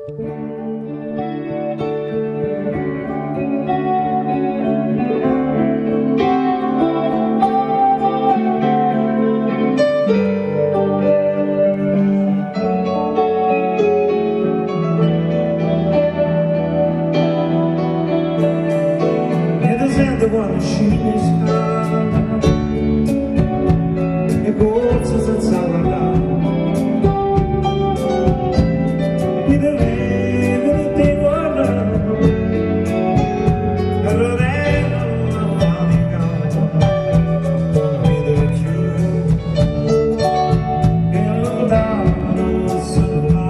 Quando scende e corse senza guardare mi dovevo ti guardare e rodevo la fatica mi deve più e lontano solo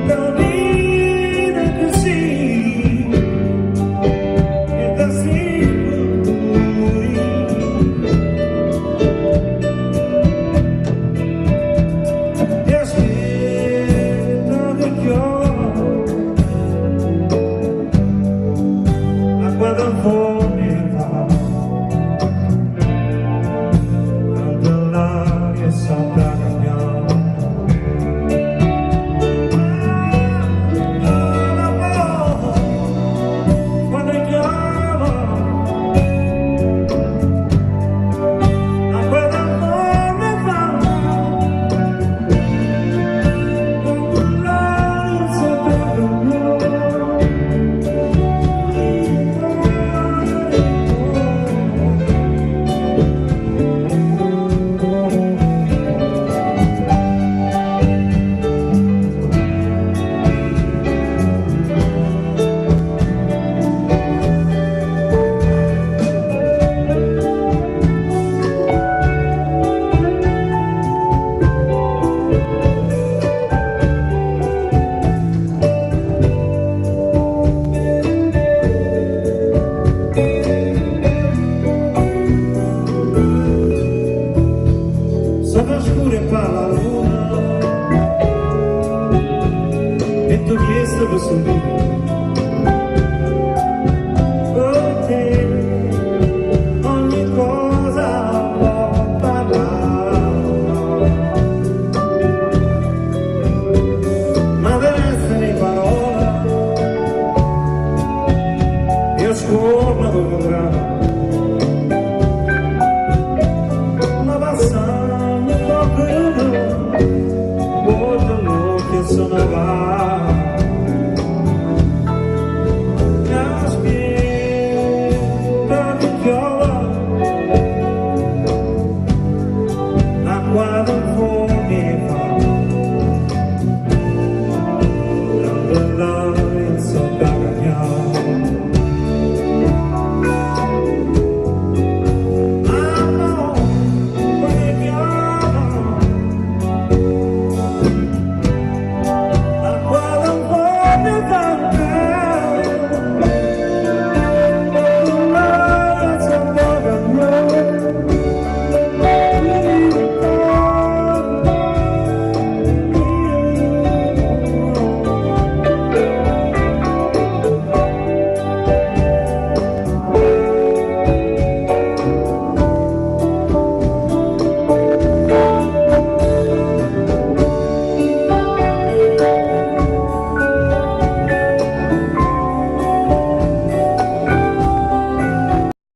da vita così. Sopra scure fa la luna e tu chiesto per subire con te ogni cosa può parlare, ma deve essere parola io scorno come un grano ma passando sono va